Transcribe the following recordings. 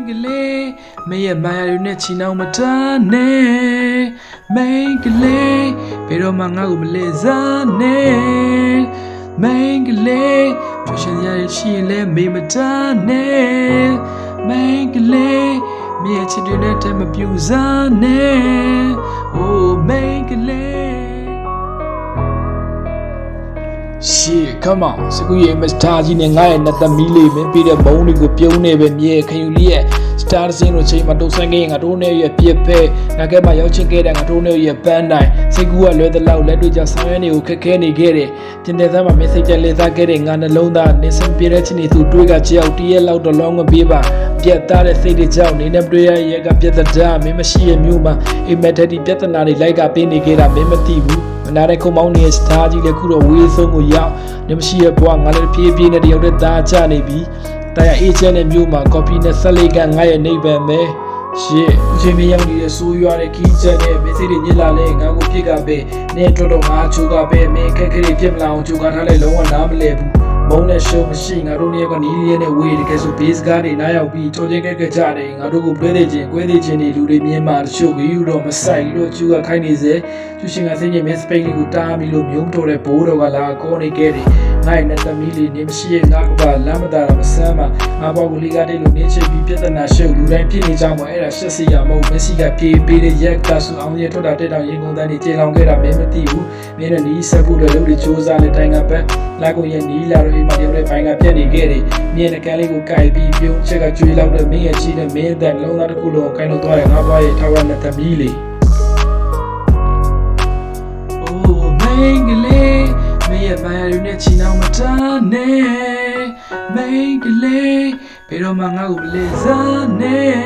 Mengele, me a marionette now matane. Mengele, pero mangago melezane. Mengele, Trisha Shile, me matane. Mengele, me a chidunette and abusane. Oh, Mengele. Shit, come on. So we must charging and I not the melee, maybe the bone go pione, me can you lear? Stars in which I do singing, I don't know your peer pay. I get my ocean gate and I don't know your band night. Say go and let the loud let you just sign you, can get it. Then there's a message and let getting on alone that Nissan Pirachini to do a jail, TL out along a beaver. Get that say the town in a prayer, you got the jam, Mimashi and Muma, a method betanari like a penny get a memativu. Nare komoni is taji le kuro wiso mu yao nemshi a bwa ngale PB ne diyo de da cha ne bi taya agent ne myu ma copy ne sale ka ngaye nei ban me shit uche me yang ni so ywa de ki chat ne message de nyila le nga ko phit ka be ne to to nga chu ka be me khek khari phit mla aung chu ka tha le long wa na ma le bu mong ne show machine nga ro ne ko ni li ne we de ke so base guard de na yaw bi cho chin ke ke cha de nga ro ko pwe de chin kwဲde chin ni lu de myin ma show ko yu ro ma sai lo chu ka khai ni se chu shin ga sin me spain li ko ta mi lo myung to de bo do ka la ko ni ke de ngai ne ta mi li ni mshi nga ko ba la ma da ra ma san ma nga ba ko li ga de lo ni che bi pyat na show lu dai phit ni cha mo ai da shat si ya mo Messi ka phe pe de yak ka su aung ye thot da tet taw yin kong dan ni che long ke da me ma ti bu me ne ni sat pu de lo de cho sa le tai nga bat la ko ye ni la ro maတယောက်တဲ့ဘိုင်းကပြက်နေခဲ့တယ်။မြင်းနဲ့ကန်းလေးကိုကိုက်ပြီးပြုံးချက်ကကျွေးလောက်တဲ့မင်းရဲ့ချီတဲ့မင်းအတန်လုံးသားတစ်ခုလုံးကိုင်းလို့သွားတယ်ငါးဘွားရဲ့ထောက်ရတဲ့သမီးလေး။ Oh မင်းကလေးမင်းရဲ့ဘာရည်နဲ့ချီနှောင်းမတန်းနဲ့မင်းကလေးဘယ်တော့မှငါ့ကိုမလဲစားနဲ့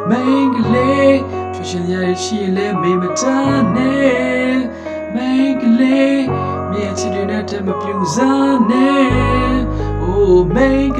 မင်းကလေးချွတ်ရှင်ရရှိလဲမင်းမတန်းနဲ့မင်းကလေးme chiduna tem abusane oh make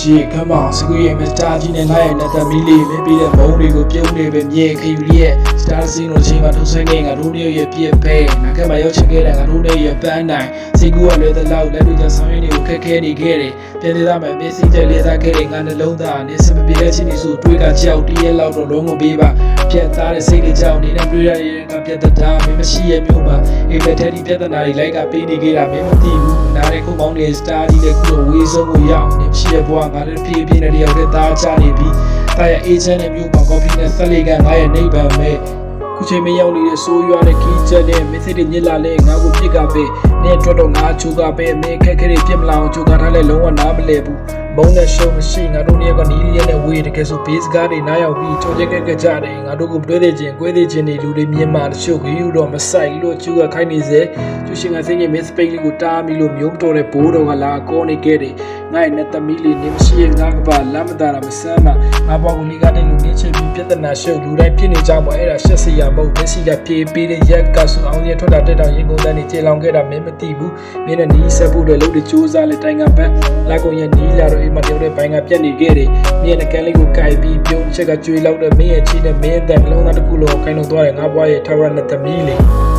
shit come on so we am starting and I na ta mili maybe the boneတွေကိုပြုံးနေပဲမြေခယူရဲ့ star scene ကိုချိန်မှာထုတ်ဆင်းခဲ့ငါတို့ရဲ့ပြည့်ပဲငါကမှရောက်ချင်ခဲ့တဲ့ငါတို့ရဲ့ပန်းတိုင်းစိတ်ကူကလည်းတလောက်လက်တို့ကြဆောင်ရင်းတွေကိုခက်ခဲနေခဲ့တယ်ပြန်သေးသားမှာ message တွေလေးစားခဲ့တဲ့ငါနှလုံးသားနဲ့စမပြေတဲ့ချင်းတွေဆိုတွေးကကြောက်တည်းရဲ့လောက်တော့လုံးမပေးပါပြတ်သားတဲ့စိတ်တွေကြောက်နေတဲ့တွေးရတဲ့ကပြတ်သားမင်းမရှိရဲ့မျိုးမှာအိမ်တက်တဲ့ပြဿနာတွေလိုက်ကပေးနေခဲ့တာမင်းမသိဘူးနားတဲ့ခုမောင်းနေ star ကြီးတဲ့ခုလိုဝေးဆုံးကိုရောက်နေမရှိရဲ့ဘဝငါတို့ပြေးပြေးနေတယောက်တည်းသားချနေပြီးတာရဲ့ agent နဲ့မျိုးမှာ copy နဲ့ဆက်လေးကငါရဲ့နေပံမဲ့ခုချိန်မရောက်နေတဲ့ဆိုးရွားတဲ့ခီးချက်နဲ့ message တွေညစ်လာလဲငါကိုပြစ်ကပဲနဲ့အတွက်တော့ငါချိုးကပဲမင်းခက်ခဲတွေပြစ်မလာအောင်ချိုးကထားလဲလုံးဝနားမလဲဘူးမုန်းတဲ့ show မရှိငါတို့เนี่ยကနီးလျက်နဲ့ဝေးတကယ်ဆို base guard တွေနားရောက်ပြီးချိုးချက်ကကြတယ်ငါတို့ကိုတွဲသေးခြင်းကွဲသေးခြင်းတွေလူတွေမြင်မှတချို့ခယူတော့မဆိုင်လို့ချူကခိုင်းနေစေကျူရှင်ကစင်းရဲ့ miss space လေးကိုတားမိလို့မျိုးမတော်တဲ့ဘိုးတော်ကလာကောနေခဲ့တယ်ငါ့နဲ့သမီးလေးနေမရှိရဲ့ငါကပါလမ်းမတာတာမဆမ်းမငါပေါ့ကိုလေးကတဲ့လူနေချင်ပြီးပြဿနာရှုပ်လူတိုင်းဖြစ်နေကြမှာအဲ့ဒါရှက်စရာမဟုတ်မျက်စိကပြေးပေးတဲ့ရက်ကဆူအောင်ရထွက်တာတက်တော့ရင်ကုန်တန်းနေကျေလောင်ခဲ့တာမင်းမသိဘူးမင်းနဲ့နီးဆက်ဖို့တွေလုပ်တဲ့စူးစမ်းလက်တိုင်ကပန်းလာကုန်ရဲ့နီးလာတော့အိမ်မှာတယောက်တဲ့ဘိုင်းကပြက်နေခဲ့တယ်မင်းနဲ့ကန်းလေးကိုကိုက်ပြီးပြုံးချက်ကကျွေးလောက်တဲ့မင်းရဲ့ချီတဲ့မင်းအတန်လုံးသားတစ်ခုလုံးကိုခိုင်းလို့သွားတယ်ငါဘွားရဲ့ထောက်ရတဲ့သမီးလေး